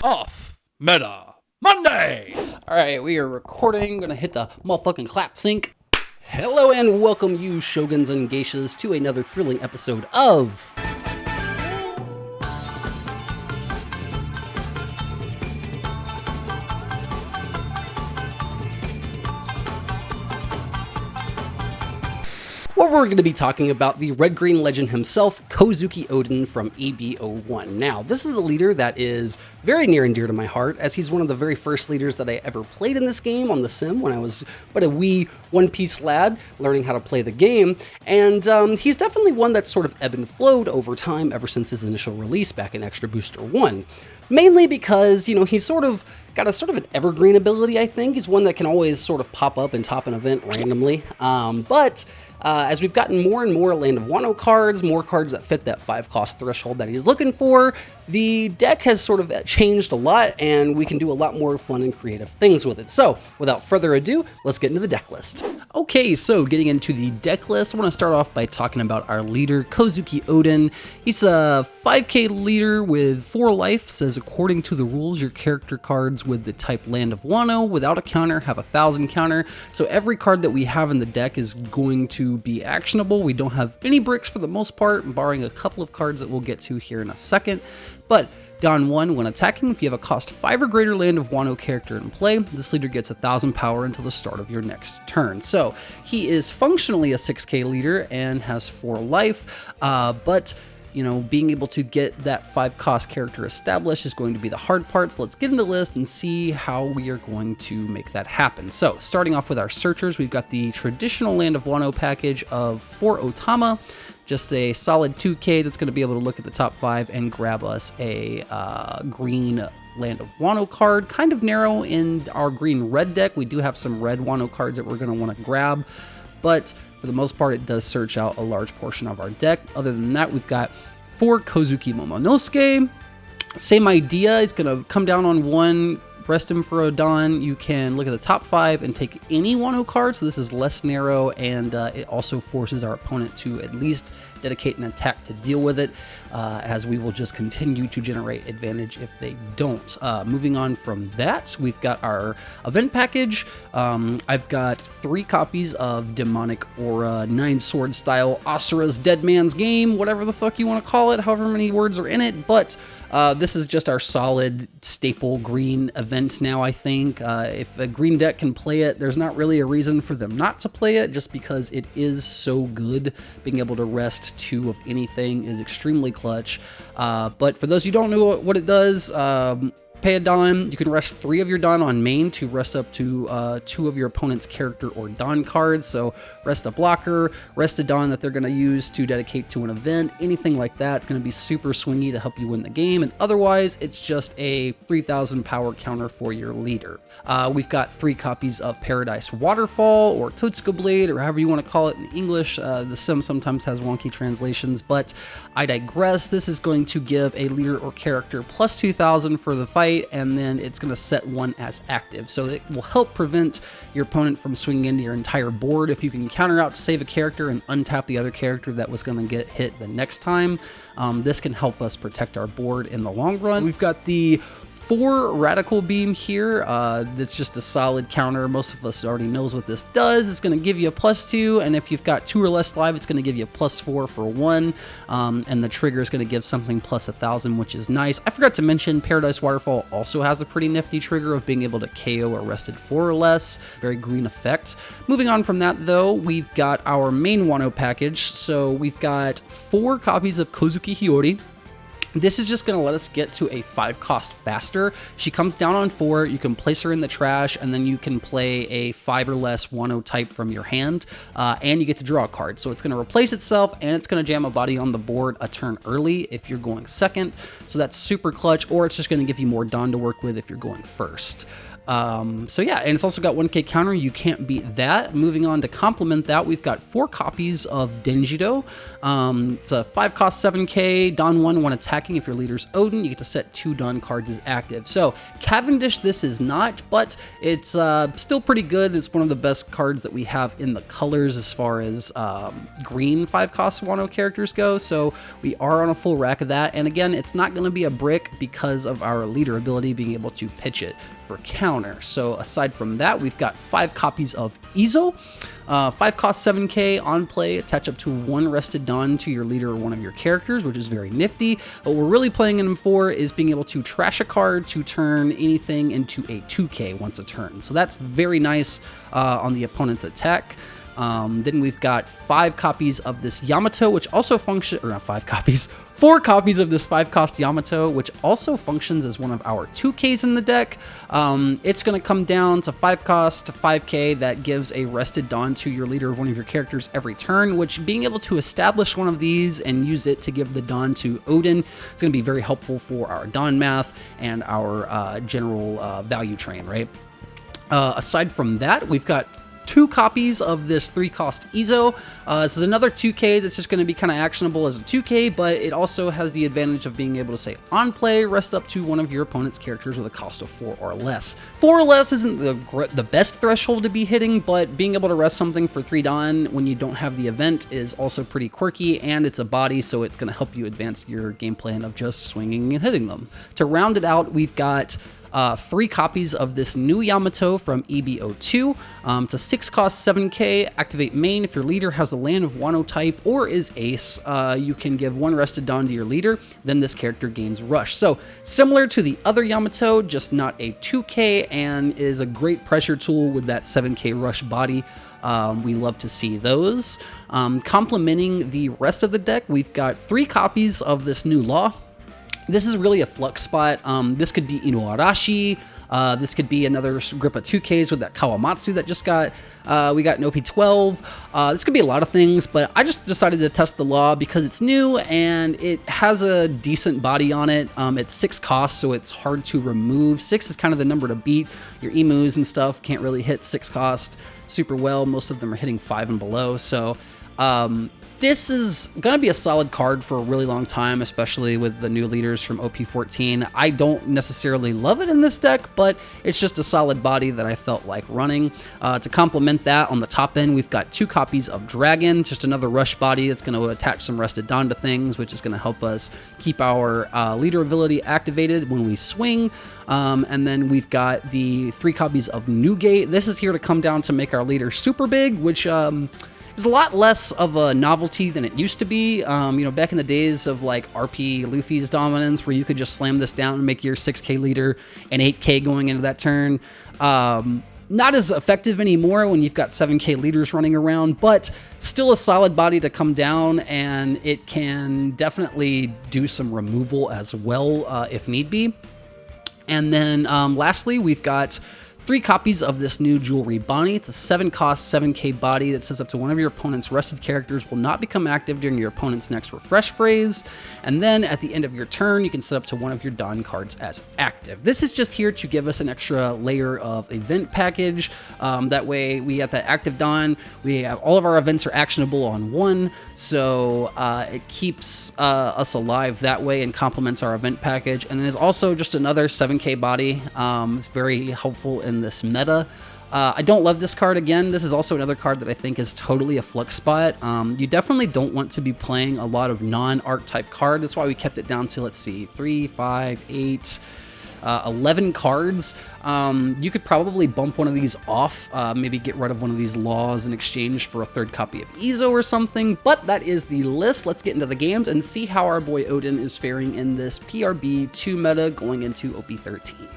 Off Meta Monday! Alright, we are recording. Gonna hit the motherfucking clap sync. Hello and welcome, you shoguns and geishas, to another thrilling episode of where we're going to be talking about the red-green legend himself, Kouzuki Oden from EB01. Now, this is a leader that is very near and dear to my heart, as he's one of the very first leaders that I ever played in this game on the sim when I was but a wee One Piece lad learning how to play the game. And he's definitely one that's sort of ebbed and flowed over time ever since his initial release back in Extra Booster 1. Mainly because, you know, he's sort of got a sort of an evergreen ability, I think. He's one that can always sort of pop up and top an event randomly. As we've gotten more and more Land of Wano cards, more cards that fit that 5-cost threshold that he's looking for, the deck has sort of changed a lot, and we can do a lot more fun and creative things with it. So, without further ado, let's get into the deck list. Okay, so getting into the deck list, I want to start off by talking about our leader, Kouzuki Oden. He's a 5k leader with 4 life. Says according to the rules, your character cards with the type Land of Wano without a counter have 1,000 counter. So every card that we have in the deck is going to be actionable. We don't have any bricks for the most part, barring a couple of cards that we'll get to here in a second. But Don 1, when attacking, if you have a cost 5 or greater Land of Wano character in play, this leader gets 1,000 power until the start of your next turn. So he is functionally a 6k leader and has 4 life, but you know, being able to get that 5-cost character established is going to be the hard part. So let's get into the list and see how we are going to make that happen. So starting off with our searchers, we've got the traditional Land of Wano package of 4 Otama, just a solid 2k that's going to be able to look at the top 5 and grab us a green Land of Wano card. Kind of narrow in our green-red deck. We do have some red Wano cards that we're going to want to grab, but for the most part, it does search out a large portion of our deck. Other than that, we've got 4 Kouzuki Momonosuke. Same idea. It's going to come down on 1, rest him for Odan. You can look at the top 5 and take any Wano card, so this is less narrow, and it also forces our opponent to at least dedicate an attack to deal with it, as we will just continue to generate advantage if they don't. Moving on from that, we've got our event package. I've got 3 copies of Demonic Aura 9-sword style Asura's Dead Man's Game, whatever the fuck you want to call it, however many words are in it, but this is just our solid staple green event now, I think. If a green deck can play it, there's not really a reason for them not to play it, just because it is so good. Being able to rest 2 of anything is extremely clutch. But for those who don't know what it does, pay a Don. You can rest 3 of your Don on main to rest up to 2 of your opponent's character or Don cards. So rest a blocker, rest a Don that they're going to use to dedicate to an event, anything like that. It's going to be super swingy to help you win the game. And otherwise, it's just a 3,000 power counter for your leader. We've got 3 copies of Paradise Waterfall or Totsuka Blade, or however you want to call it in English. The sim sometimes has wonky translations, but I digress. This is going to give a leader or character plus 2,000 for the fight, and then it's going to set 1 as active. So it will help prevent your opponent from swinging into your entire board. If you can counter out to save a character and untap the other character that was going to get hit the next time, this can help us protect our board in the long run. We've got the 4 Radical Beam here. That's just a solid counter. Most of us already knows what this does. It's going to give you a +2, and if you've got 2 or less live, it's going to give you a +4 for 1, and the trigger is going to give something plus 1,000, which is nice. I forgot to mention Paradise Waterfall also has a pretty nifty trigger of being able to KO arrested 4 or less. Very green effect. Moving on from that, though, we've got our main Wano package. So we've got 4 copies of Kouzuki Hiyori. This is just going to let us get to a 5-cost faster. She comes down on 4, you can place her in the trash, and then you can play a 5 or less Wano type from your hand, and you get to draw a card. So it's going to replace itself, and it's going to jam a body on the board a turn early if you're going second. So that's super clutch, or it's just going to give you more Don to work with if you're going first. So yeah, and it's also got 1k counter. You can't beat that. Moving on to complement that, we've got 4 copies of Denjido. It's a 5 cost 7k, Don 1 when attacking. If your leader's Oden, you get to set 2 Don cards as active. So Cavendish this is not, but it's still pretty good. It's one of the best cards that we have in the colors as far as green 5 cost Wano characters go. So we are on a full rack of that. And again, it's not going to be a brick because of our leader ability being able to pitch it for counter. So aside from that, we've got 5 copies of Izo, 5 cost 7k on play, attach up to 1 rested Don to your leader or one of your characters, which is very nifty. What we're really playing him for is being able to trash a card to turn anything into a 2k once a turn. So that's very nice on the opponent's attack. Then we've got 5 copies of this Yamato, which also functions, or not 5 copies, 4 copies of this 5 cost Yamato, which also functions as one of our 2Ks in the deck. It's going to come down to 5 cost to 5k that gives a rested Don to your leader of one of your characters every turn, which being able to establish one of these and use it to give the Don to Oden is going to be very helpful for our Don math and our general value train, right? Aside from that, we've got 2 copies of this 3 cost Izo. This is another 2k that's just going to be kind of actionable as a 2k, but it also has the advantage of being able to say on play, rest up to one of your opponent's characters with a cost of 4 or less. 4 or less isn't the best threshold to be hitting, but being able to rest something for 3 Don when you don't have the event is also pretty quirky, and it's a body, so it's going to help you advance your game plan of just swinging and hitting them. To round it out, we've got 3 copies of this new Yamato from EB02. It's a 6 cost 7k, activate main. If your leader has a land of Wano type or is ace, you can give 1 rested Don to your leader, then this character gains rush. So similar to the other Yamato, just not a 2k, and is a great pressure tool with that 7k rush body. We love to see those. Complementing the rest of the deck, we've got 3 copies of this new Law. This is really a flux spot. This could be Inuarashi. This could be another grip of 2Ks with that Kawamatsu that just got, we got an OP12. This could be a lot of things, but I just decided to test the Law because it's new and it has a decent body on it. It's 6 costs, so it's hard to remove. 6 is kind of the number to beat. Your emus and stuff can't really hit 6 cost super well. Most of them are hitting 5 and below, so this is going to be a solid card for a really long time, especially with the new leaders from OP14. I don't necessarily love it in this deck, but it's just a solid body that I felt like running. To complement that, on the top end, we've got 2 copies of Dragon, just another rush body that's going to attach some rested Don to things, which is going to help us keep our leader ability activated when we swing. And then we've got the 3 copies of Newgate. This is here to come down to make our leader super big, which is a lot less of a novelty than it used to be. You know, back in the days of like RP Luffy's dominance, where you could just slam this down and make your 6k leader and 8k going into that turn. Not as effective anymore when you've got 7k leaders running around, but still a solid body to come down, and it can definitely do some removal as well if need be. And then lastly, we've got 3 copies of this new Jewelry Bonnie. It's a 7 cost 7k body that says up to one of your opponent's rested characters will not become active during your opponent's next refresh phase. And then at the end of your turn, you can set up to one of your Don cards as active. This is just here to give us an extra layer of event package. That way we have that active Don. We have all of our events are actionable on 1. So it keeps us alive that way and complements our event package. And then there's also just another 7k body. It's very helpful in this meta. I don't love this card. Again, this is also another card that I think is totally a flux spot. You definitely don't want to be playing a lot of non-archetype card. That's why we kept it down to, let's see, 3, 5, 8, 11 cards. You could probably bump one of these off, maybe get rid of one of these laws in exchange for a 3rd copy of Izo or something, but that is the list. Let's get into the games and see how our boy Oden is faring in this PRB 2 meta going into OP13.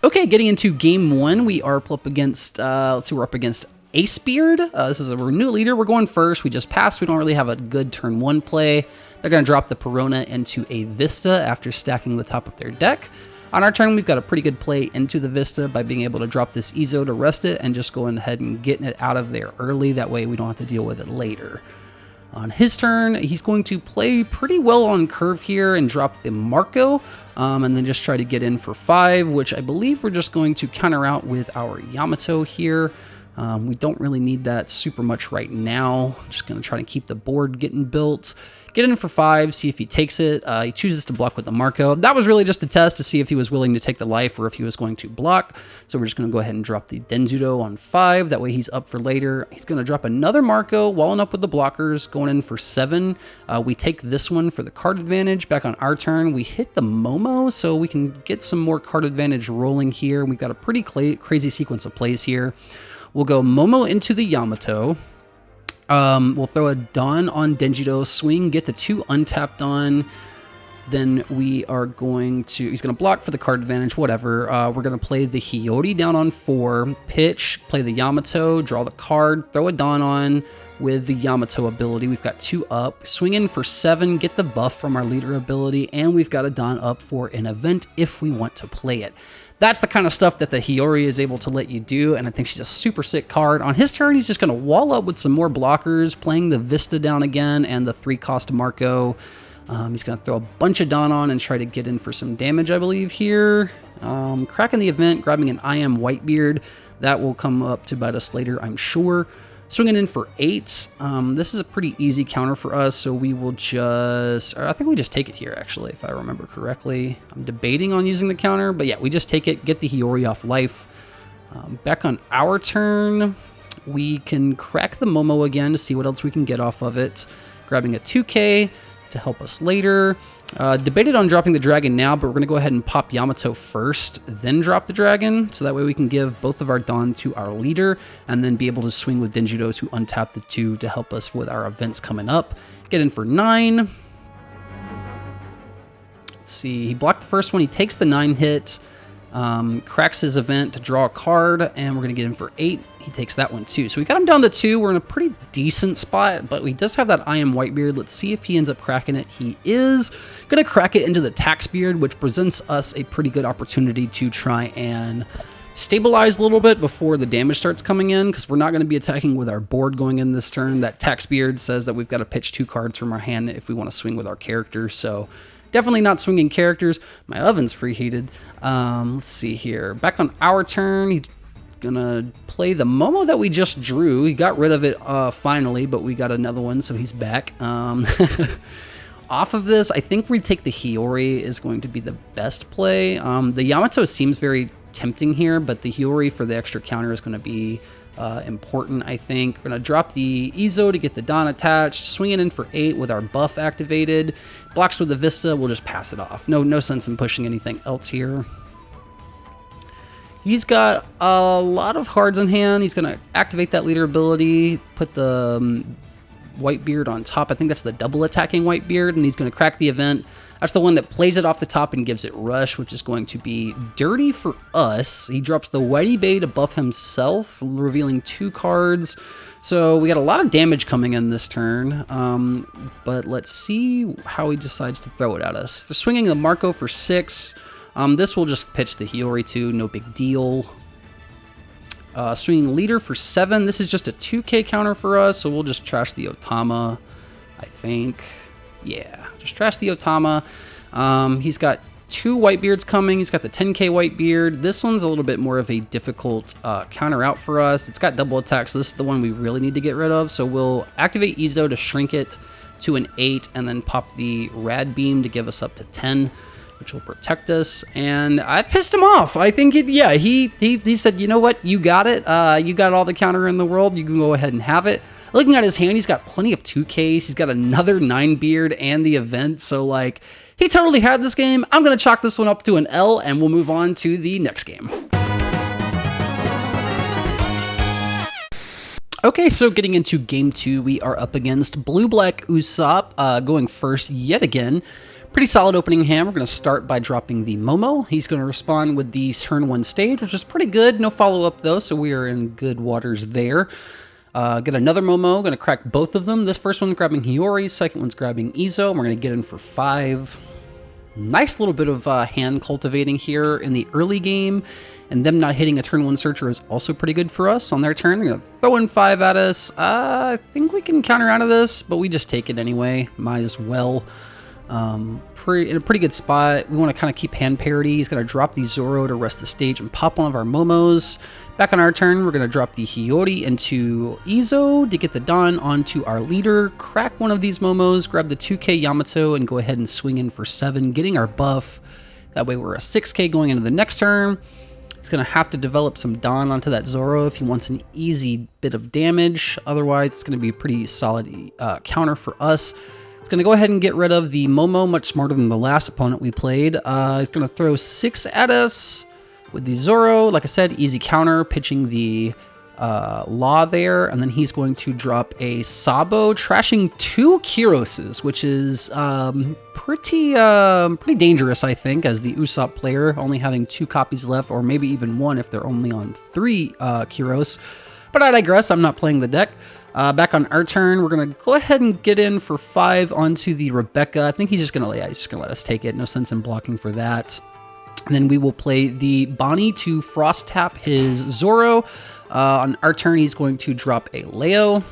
Okay, getting into game 1, we are up against, let's see, we're up against AceBeard. This is a new leader. We're going first. We just passed. We don't really have a good turn 1 play. They're going to drop the Perona into a Vista after stacking the top of their deck. On our turn, we've got a pretty good play into the Vista by being able to drop this Izo to rest it and just going ahead and getting it out of there early. That way we don't have to deal with it later. On his turn, he's going to play pretty well on curve here and drop the Marco, and then just try to get in for 5, which I believe we're just going to counter out with our Yamato here. We don't really need that super much right now. Just going to try to keep the board getting built. Get in for 5, see if he takes it. He chooses to block with the Marco. That was really just a test to see if he was willing to take the life or if he was going to block. So we're just going to go ahead and drop the Denzudo on 5. That way he's up for later. He's going to drop another Marco, walling up with the blockers, going in for 7. We take this one for the card advantage. Back on our turn, we hit the Momo, so we can get some more card advantage rolling here. We've got a pretty crazy sequence of plays here. We'll go Momo into the Yamato. We'll throw a Dawn on Denjido, swing, get the 2 untapped on. Then we are going to, he's going to block for the card advantage, whatever. We're going to play the Hiyori down on 4, pitch, play the Yamato, draw the card, throw a Dawn on with the Yamato ability. We've got 2 up, swing in for 7, get the buff from our leader ability, and we've got a Dawn up for an event if we want to play it. That's the kind of stuff that the Hiyori is able to let you do, and I think she's a super sick card. On his turn, he's just going to wall up with some more blockers, playing the Vista down again and the 3-cost Marco. He's going to throw a bunch of Dawn on and try to get in for some damage, I believe, here. Cracking the event, grabbing an I Am Whitebeard. That will come up to bite us later, I'm sure. Swinging in for 8. This is a pretty easy counter for us, so we will just... I think we just take it here, actually, if I remember correctly. I'm debating on using the counter, but yeah, we just take it, get the Hiyori off life. Back on our turn, we can crack the Momo again to see what else we can get off of it. Grabbing a 2K to help us later. Debated on dropping the dragon now, but we're going to go ahead and pop Yamato first, then drop the dragon, so that way we can give both of our Dawn to our leader, and then be able to swing with Denjido to untap the 2 to help us with our events coming up. Get in for 9. Let's see, he blocked the first one, he takes the 9 hit, cracks his event to draw a card, and we're going to get in for 8. He takes that one too. So we got him down to 2. We're in a pretty decent spot, but he does have that I Am Whitebeard. Let's see if he ends up cracking it. He is going to crack it into the AceBeard, which presents us a pretty good opportunity to try and stabilize a little bit before the damage starts coming in, because we're not going to be attacking with our board going in this turn. That AceBeard says that we've got to pitch 2 cards from our hand if we want to swing with our character, so definitely not swinging characters. My oven's preheated. Let's see here. Back on our turn, he's gonna play the Momo that we just drew. He got rid of it finally, but we got another one, so he's back. Off of this, I think we take the Hiyori is going to be the best play. The Yamato seems very tempting here, but the Hiyori for the extra counter is going to be important, I think. We're going to drop the Izo to get the Dawn attached, swing it in for 8 with our buff activated. Blocks with the Vista, we'll just pass it off. No sense in pushing anything else here. He's got a lot of cards in hand. He's going to activate that leader ability, put the Whitebeard on top. I think that's the double attacking Whitebeard, and he's going to crack the event. That's the one that plays it off the top and gives it rush, which is going to be dirty for us. He drops the Whitey Bay to buff himself, revealing 2 cards. So we got a lot of damage coming in this turn, but let's see how he decides to throw it at us. They're swinging the Marco for 6. This will just pitch the Hiyori to, no big deal. Swinging leader for 7. This is just a 2K counter for us, so we'll just trash the Otama, I think. Yeah, just trash the Otama. He's got 2 Whitebeards coming. He's got the 10K Whitebeard. This one's a little bit more of a difficult counter out for us. It's got double attack, so this is the one we really need to get rid of. So we'll activate Izo to shrink it to an 8, and then pop the Rad Beam to give us up to 10. Which will protect us, and I pissed him off. I think he said, you know what, you got it. You got all the counter in the world. You can go ahead and have it. Looking at his hand, he's got plenty of 2Ks. He's got another 9-beard and the event. So like, he totally had this game. I'm gonna chalk this one up to an L, and we'll move on to the next game. Okay, so getting into game 2, we are up against Blue-Black Usopp, going first yet again. Pretty solid opening hand. We're going to start by dropping the Momo. He's going to respond with the turn 1 stage, which is pretty good. No follow-up, though, so we are in good waters there. Get another Momo. Going to crack both of them. This first one's grabbing Hiyori. Second one's grabbing Izo. We're going to get in for 5. Nice little bit of hand cultivating here in the early game. and them not hitting a turn 1 searcher is also pretty good for us. On their turn, they're going to throw in 5 at us. I think we can counter out of this, but we just take it anyway. Might as well. In a pretty good spot. We want to kind of keep hand parity. He's going to drop the Zoro to rest the stage and pop one of our Momos. Back on our turn, we're going to drop the Hiyori into Izo to get the Don onto our leader, crack one of these Momos, grab the 2k Yamato, and go ahead and swing in for 7, getting our buff. That way we're a 6k going into the next turn. He's going to have to develop some Don onto that Zoro if he wants an easy bit of damage. Otherwise, it's going to be a pretty solid counter for us. He's going to go ahead and get rid of the Momo, much smarter than the last opponent we played. He's going to throw 6 at us with the Zoro. Like I said, easy counter, pitching the Law there. And then he's going to drop a Sabo, trashing 2 Kiroses, which is pretty dangerous, I think, as the Usopp player, only having 2 copies left, or maybe even 1 if they're only on 3 Kiros. But I digress, I'm not playing the deck. Back on our turn, we're going to go ahead and get in for 5 onto the Rebecca. I think he's just going to let us take it. No sense in blocking for that. And then we will play the Bonnie to frost tap his Zoro. On our turn, he's going to drop a Leo.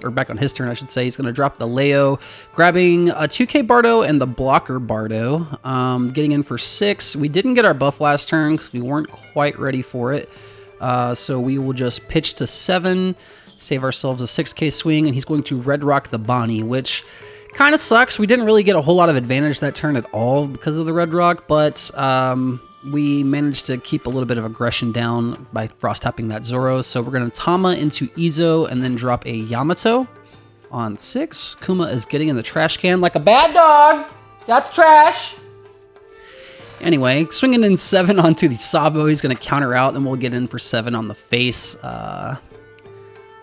Or back on his turn, I should say. He's going to drop the Leo, grabbing a 2k Bardo and the blocker Bardo. Getting in for 6. We didn't get our buff last turn because we weren't quite ready for it. So we will just pitch to 7. Save ourselves a 6k swing, and he's going to Red Rock the Bonnie, which kind of sucks. We didn't really get a whole lot of advantage that turn at all because of the Red Rock, but we managed to keep a little bit of aggression down by frost tapping that Zoro. So we're going to Tama into Izo and then drop a Yamato on 6. Kuma is getting in the trash can like a bad dog. Got the trash. Anyway, swinging in 7 onto the Sabo. He's going to counter out, and we'll get in for 7 on the face.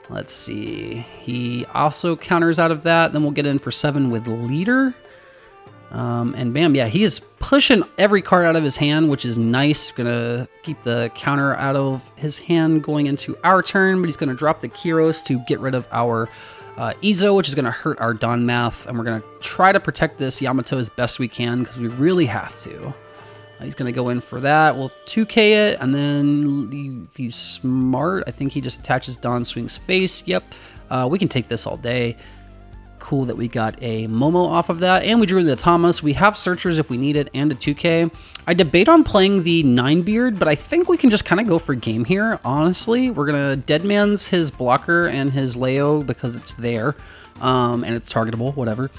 Let's see. He also counters out of that. Then we'll get in for 7 with Leader. And bam, yeah, he is pushing every card out of his hand, which is nice. Gonna keep the counter out of his hand going into our turn, but he's gonna drop the Kiros to get rid of our Izo, which is gonna hurt our Don Math. And we're gonna try to protect this Yamato as best we can because we really have to. He's going to go in for that. We'll 2k it, and then if he's smart, I think he just attaches Don Swing's face. Yep, we can take this all day. Cool that we got a Momo off of that, and we drew the Thomas. We have Searchers if we need it, and a 2k. I debate on playing the 9-beard, but I think we can just kind of go for game here, honestly. We're going to Deadman's his blocker and his Leo because it's there, and it's targetable, whatever.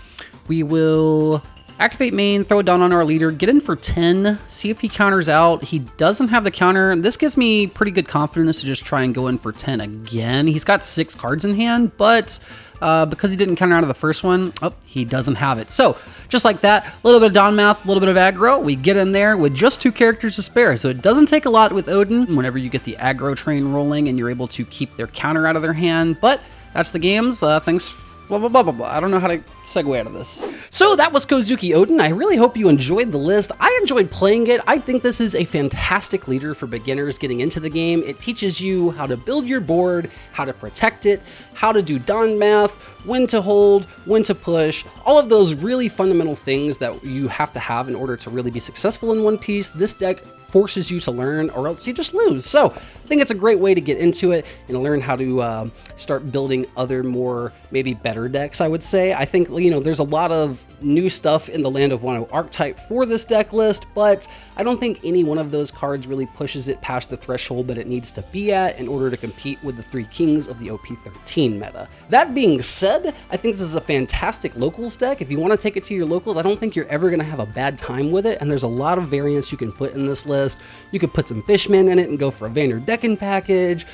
We will activate main, throw it down on our leader, get in for 10, see if he counters out. He doesn't have the counter. This gives me pretty good confidence to just try and go in for 10 again. He's got 6 cards in hand, but because he didn't counter out of the first one, he doesn't have it. So just like that, a little bit of Don Math, a little bit of aggro. We get in there with just 2 characters to spare. So it doesn't take a lot with Oden whenever you get the aggro train rolling and you're able to keep their counter out of their hand. But that's the games. Thanks. Blah, blah, blah, blah, blah. I don't know how to segue out of this. So that was Kouzuki Oden. I really hope you enjoyed the list. I enjoyed playing it. I think this is a fantastic leader for beginners getting into the game. It teaches you how to build your board, how to protect it, how to do Don Math, when to hold, when to push, all of those really fundamental things that you have to have in order to really be successful in One Piece. This deck forces you to learn, or else you just lose. So I think it's a great way to get into it and learn how to start building other more maybe better decks, I would say. I think, you know, there's a lot of new stuff in the Land of Wano archetype for this deck list, but I don't think any one of those cards really pushes it past the threshold that it needs to be at in order to compete with the 3 kings of the OP13 meta. That being said, I think this is a fantastic locals deck. If you want to take it to your locals, I don't think you're ever going to have a bad time with it, and there's a lot of variants you can put in this list. You could put some Fishmen in it and go for a Vanderdecken package.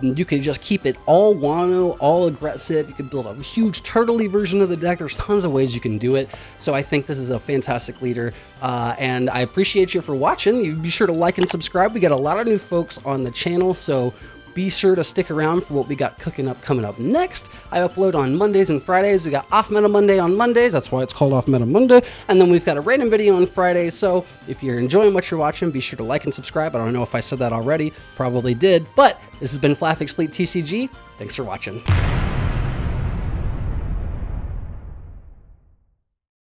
You could just keep it all Wano, all aggressive. You could build a huge turtley version of the deck. There's tons of ways you can do it. So I think this is a fantastic leader, and I appreciate you for watching. You be sure to like and subscribe. We got a lot of new folks on the channel, so be sure to stick around for what we got cooking up coming up next. I upload on Mondays and Fridays. We got Off Meta Monday on Mondays. That's why it's called Off Meta Monday. And then we've got a random video on Friday. So if you're enjoying what you're watching, be sure to like and subscribe. I don't know if I said that already. Probably did. But this has been Flafix Fleet TCG. Thanks for watching.